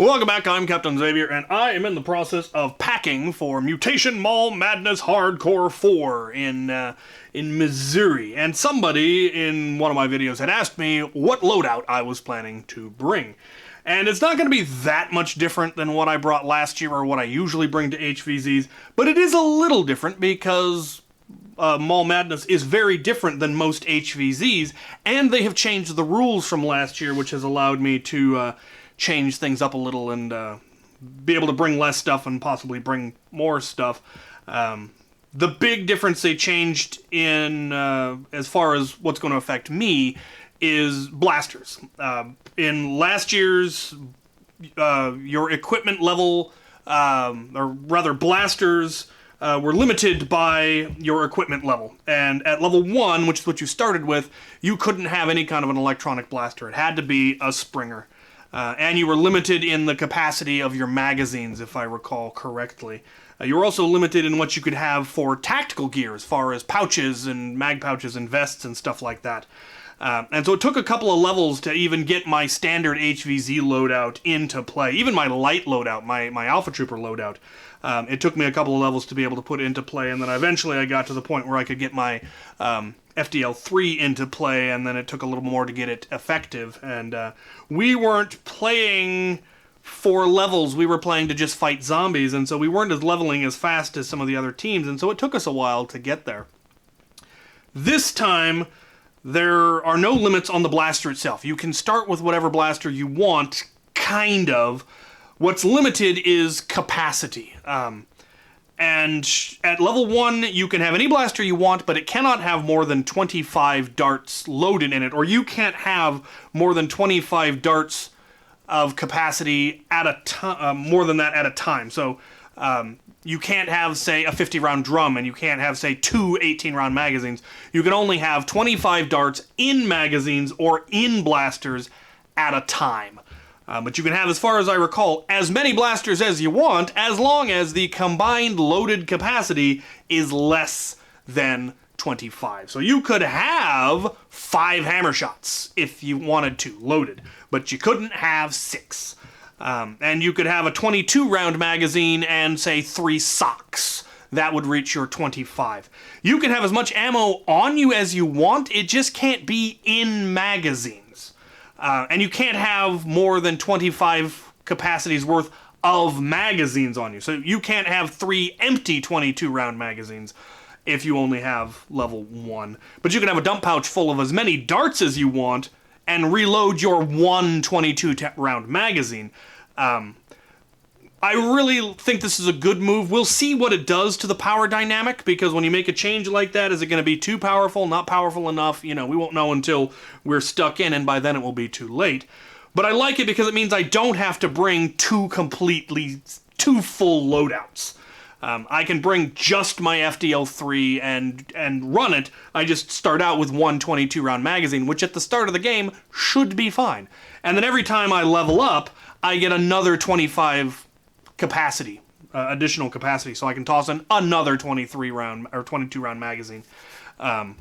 Welcome back, I'm Captain Xavier, and I am in the process of packing for Mutation Mall Madness Hardcore 4 in Missouri. And somebody in one of my videos had asked me what loadout I was planning to bring. And it's not going to be that much different than what I brought last year or what I usually bring to HVZs, but it is a little different because Mall Madness is very different than most HVZs, and they have changed the rules from last year, which has allowed me to change things up a little and be able to bring less stuff and possibly bring more stuff. The big difference they changed in as far as what's going to affect me is blasters. In last year's, your equipment level, or rather blasters, were limited by your equipment level. And at level 1, which is what you started with, you couldn't have any kind of an electronic blaster. It had to be a Springer. And you were limited in the capacity of your magazines, if I recall correctly. You were also limited in what you could have for tactical gear, as far as pouches and mag pouches and vests and stuff like that. And so it took a couple of levels to even get my standard HVZ loadout into play. Even my light loadout, my Alpha Trooper loadout. It took me a couple of levels to be able to put into play, and then eventually I got to the point where I could get my FDL3 into play, and then it took a little more to get it effective. And we weren't playing for levels, we were playing to just fight zombies, and so we weren't as leveling as fast as some of the other teams, and so it took us a while to get there. This time, there are no limits on the blaster itself. You can start with whatever blaster you want, kind of. What's limited is capacity. And at level 1, you can have any blaster you want, but it cannot have more than 25 darts loaded in it, or you can't have more than 25 darts of capacity at a time, more than that at a time. So you can't have, say, a 50-round drum, and you can't have, say, 2 18-round magazines. You can only have 25 darts in magazines or in blasters at a time. But you can have, as far as I recall, as many blasters as you want, as long as the combined loaded capacity is less than 25. So you could have 5 hammer shots if you wanted to, loaded, but you couldn't have 6. And you could have a 22-round magazine and, say, 3 socks. That would reach your 25. You can have as much ammo on you as you want, it just can't be in magazines. And you can't have more than 25 capacities worth of magazines on you. So you can't have 3 empty 22-round magazines if you only have level 1. But you can have a dump pouch full of as many darts as you want and reload your 1 22-round magazine. I really think this is a good move. We'll see what it does to the power dynamic, because when you make a change like that, is it going to be too powerful, not powerful enough? You know, we won't know until we're stuck in, and by then it will be too late. But I like it because it means I don't have to bring 2 full loadouts. I can bring just my FDL3 and run it. I just start out with 1 22-round magazine, which at the start of the game should be fine. And then every time I level up, I get another 25 capacity, additional capacity, so I can toss in another 23-round or 22-round magazine. And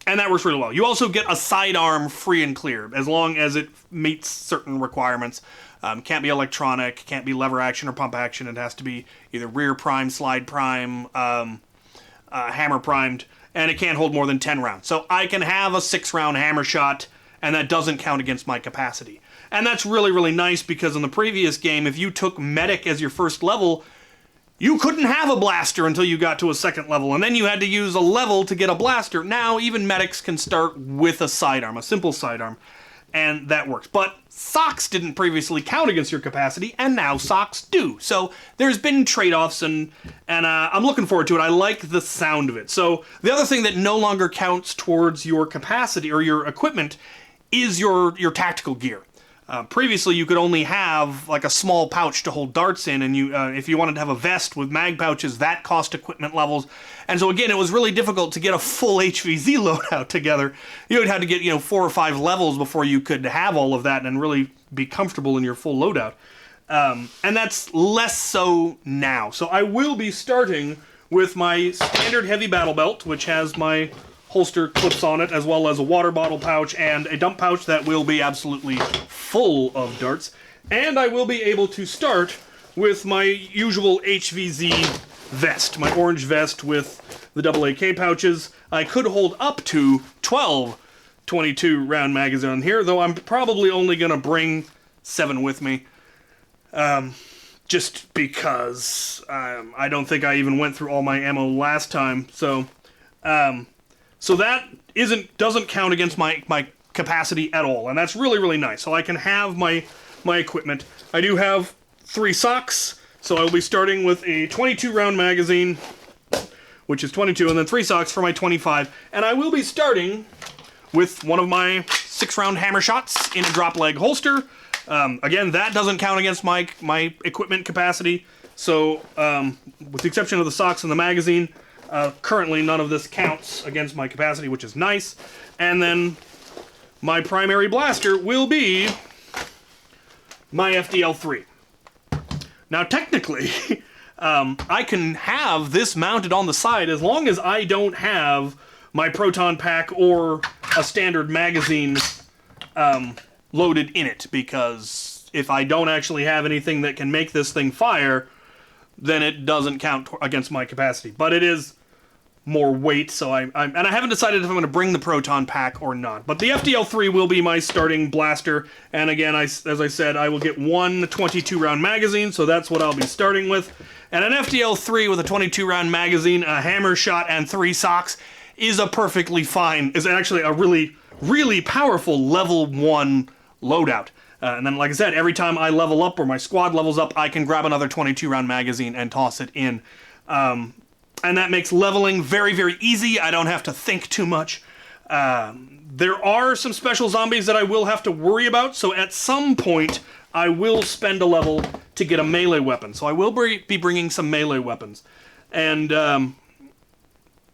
that works really well. You also get a sidearm free and clear, as long as it meets certain requirements. Can't be electronic, can't be lever action or pump action. It has to be either rear prime, slide prime, hammer primed, and it can't hold more than 10 rounds. So I can have a 6-round hammer shot, and that doesn't count against my capacity. And that's really, really nice, because in the previous game, if you took Medic as your first level, you couldn't have a blaster until you got to a 2nd level, and then you had to use a level to get a blaster. Now, even Medics can start with a sidearm, a simple sidearm, and that works. But socks didn't previously count against your capacity, and now socks do. So there's been trade-offs, and I'm looking forward to it. I like the sound of it. So the other thing that no longer counts towards your capacity or your equipment is your tactical gear. Previously, you could only have like a small pouch to hold darts in, and if you wanted to have a vest with mag pouches, that cost equipment levels. And so again, it was really difficult to get a full HVZ loadout together. You would have to get 4 or 5 levels before you could have all of that and really be comfortable in your full loadout. And that's less so now. So I will be starting with my standard heavy battle belt, which has my holster clips on it, as well as a water bottle pouch and a dump pouch that will be absolutely full of darts. And I will be able to start with my usual HVZ vest, my orange vest with the double AK pouches. I could hold up to 12 22 round magazines on here, though I'm probably only going to bring 7 with me. Just because I don't think I even went through all my ammo last time. So that doesn't count against my capacity at all, and that's really, really nice. So I can have my equipment. I do have 3 socks, so I will be starting with a 22 round magazine, which is 22, and then 3 socks for my 25. And I will be starting with one of my 6 round hammer shots in a drop leg holster. Again, that doesn't count against my equipment capacity. So, with the exception of the socks and the magazine, currently none of this counts against my capacity, which is nice. And then my primary blaster will be my FDL3. Now, technically, I can have this mounted on the side as long as I don't have my proton pack or a standard magazine loaded in it, because if I don't actually have anything that can make this thing fire, then it doesn't count against my capacity. But it is more weight, so and I haven't decided if I'm going to bring the proton pack or not. But the FDL3 will be my starting blaster, and again, as I said, I will get one 22 round magazine, so that's what I'll be starting with. And an FDL3 with a 22 round magazine, a hammer shot, and 3 socks is actually a really, really powerful level 1 loadout. And then, like I said, every time I level up or my squad levels up, I can grab another 22 round magazine and toss it in. And that makes leveling very, very easy. I don't have to think too much. There are some special zombies that I will have to worry about, so at some point I will spend a level to get a melee weapon. So I will be bringing some melee weapons. And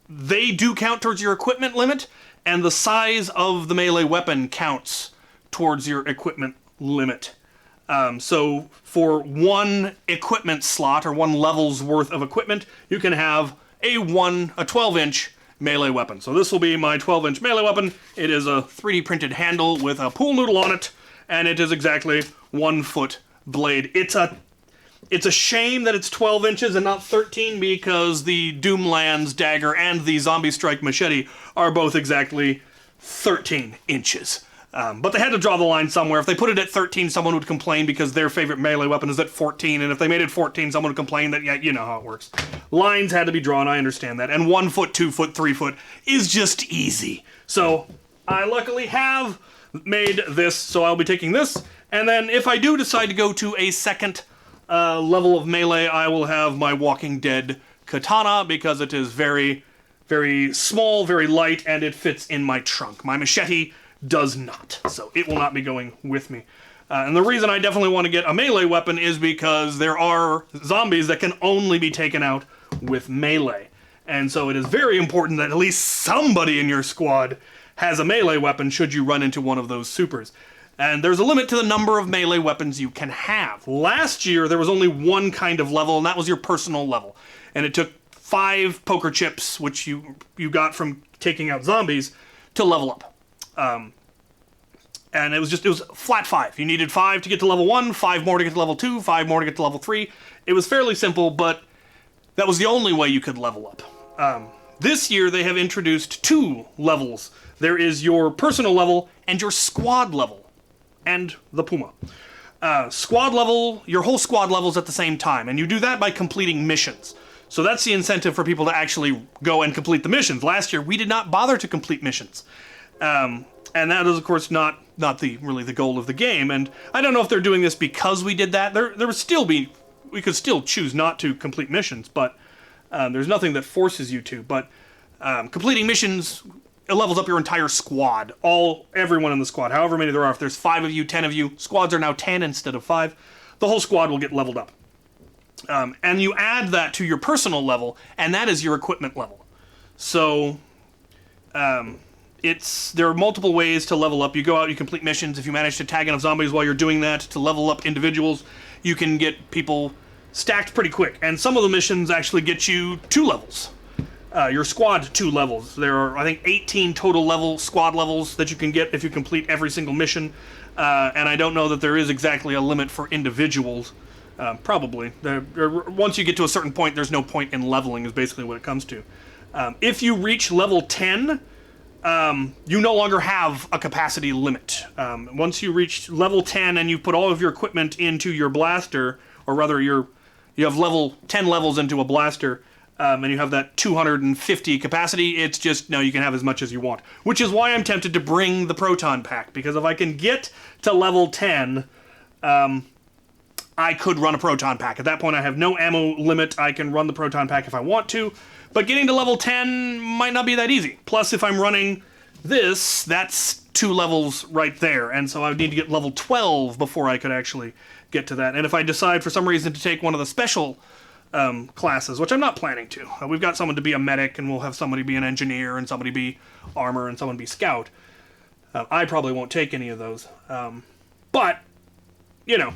they do count towards your equipment limit, and the size of the melee weapon counts towards your equipment limit. So for 1 equipment slot, or 1 level's worth of equipment, you can have a 12-inch melee weapon. So this will be my 12-inch melee weapon. It is a 3D printed handle with a pool noodle on it, and it is exactly 1-foot blade. It's a shame that it's 12 inches and not 13, because the Doomlands dagger and the Zombie Strike machete are both exactly 13 inches. But they had to draw the line somewhere. If they put it at 13, someone would complain because their favorite melee weapon is at 14, and if they made it 14, someone would complain that, yeah, you know how it works. Lines had to be drawn, I understand that, and 1 foot, 2 foot, 3 foot is just easy. So, I luckily have made this, so I'll be taking this, and then if I do decide to go to a second level of melee, I will have my Walking Dead katana, because it is very, very small, very light, and it fits in my trunk. My machete does not, so it will not be going with me. And the reason I definitely want to get a melee weapon is because there are zombies that can only be taken out with melee. And so it is very important that at least somebody in your squad has a melee weapon should you run into one of those supers. And there's a limit to the number of melee weapons you can have. Last year, there was only 1 kind of level, and that was your personal level. And it took 5 poker chips, which you got from taking out zombies, to level up. And it was flat 5. You needed 5 to get to level 1, 5 more to get to level 2, 5 more to get to level 3. It was fairly simple, but that was the only way you could level up. This year, they have introduced 2 levels. There is your personal level and your squad level, and the Puma. Squad level, your whole squad levels at the same time, and you do that by completing missions. So that's the incentive for people to actually go and complete the missions. Last year, we did not bother to complete missions. And that is, of course, not really the goal of the game. And I don't know if they're doing this because we did that. We could still choose not to complete missions, but there's nothing that forces you to. But completing missions, it levels up your entire squad, everyone in the squad, however many there are. If there's 5 of you, 10 of you, squads are now 10 instead of 5. The whole squad will get leveled up. And you add that to your personal level, and that is your equipment level. So, there are multiple ways to level up. You go out, you complete missions. If you manage to tag enough zombies while you're doing that to level up individuals, you can get people stacked pretty quick. And some of the missions actually get you 2 levels. Your squad 2 levels. There are, I think, 18 total squad levels that you can get if you complete every single mission. and I don't know that there is exactly a limit for individuals. Probably. Once you get to a certain point, there's no point in leveling, is basically what it comes to. If you reach level 10, you no longer have a capacity limit. Once you reach level 10 and you put all of your equipment into your blaster, or rather you have 10 levels into a blaster, and you have that 250 capacity, it's just, no, you can have as much as you want. Which is why I'm tempted to bring the Proton Pack, because if I can get to level 10, I could run a Proton Pack. At that point, I have no ammo limit. I can run the Proton Pack if I want to, but getting to level 10 might not be that easy. Plus, if I'm running this, that's 2 levels right there, and so I would need to get level 12 before I could actually get to that. And if I decide for some reason to take one of the special classes, which I'm not planning to. We've got someone to be a medic, and we'll have somebody be an engineer, and somebody be armor, and someone be scout. I probably won't take any of those. But, you know,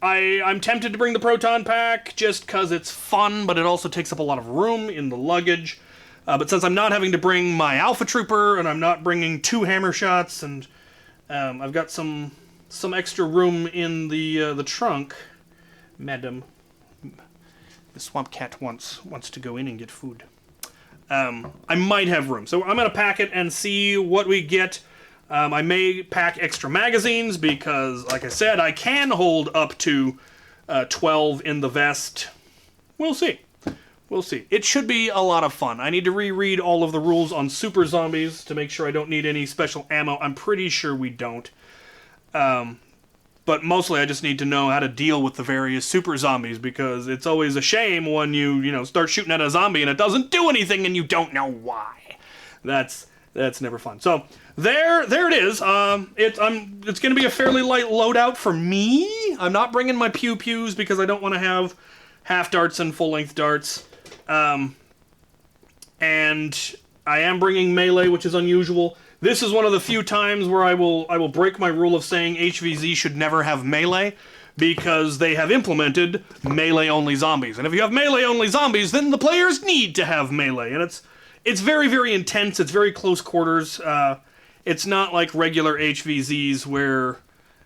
I'm tempted to bring the Proton Pack just because it's fun, but it also takes up a lot of room in the luggage. But since I'm not having to bring my Alpha Trooper, and I'm not bringing 2 hammer shots, and I've got some extra room in the trunk, madam. The swamp cat wants to go in and get food. I might have room. So I'm going to pack it and see what we get. I may pack extra magazines because, like I said, I can hold up to 12 in the vest. We'll see. We'll see. It should be a lot of fun. I need to reread all of the rules on super zombies to make sure I don't need any special ammo. I'm pretty sure we don't. But mostly I just need to know how to deal with the various super zombies, because it's always a shame when you start shooting at a zombie and it doesn't do anything and you don't know why. That's never fun. So there it is. It's going to be a fairly light loadout for me. I'm not bringing my pew-pews because I don't want to have half darts and full-length darts. And I am bringing melee, which is unusual. This is one of the few times where I will break my rule of saying HVZ should never have melee, because they have implemented melee-only zombies. And if you have melee-only zombies, then the players need to have melee. And it's very, very intense. It's very close quarters. It's not like regular HVZs where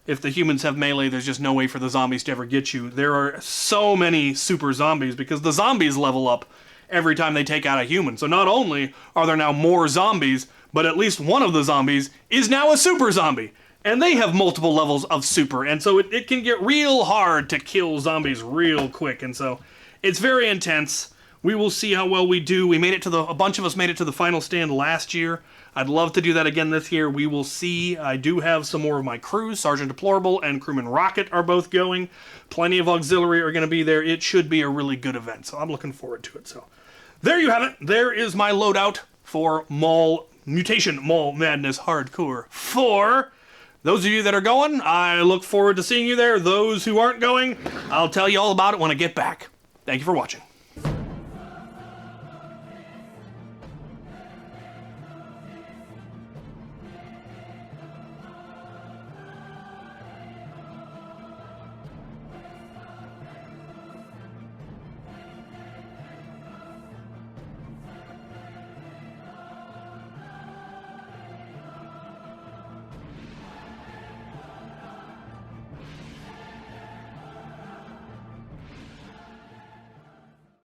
if the humans have melee, there's just no way for the zombies to ever get you. There are so many super zombies because the zombies level up every time they take out a human. So not only are there now more zombies, but at least one of the zombies is now a super zombie. And they have multiple levels of super, and so it can get real hard to kill zombies real quick, and so it's very intense. We will see how well we do. A bunch of us made it to the final stand last year. I'd love to do that again this year. We will see. I do have some more of my crew. Sergeant Deplorable and Crewman Rocket are both going. Plenty of auxiliary are going to be there. It should be a really good event, so I'm looking forward to it. So there you have it. There is my loadout for Mutation Mall Madness Hardcore 4. Those of you that are going, I look forward to seeing you there. Those who aren't going, I'll tell you all about it when I get back. Thank you for watching.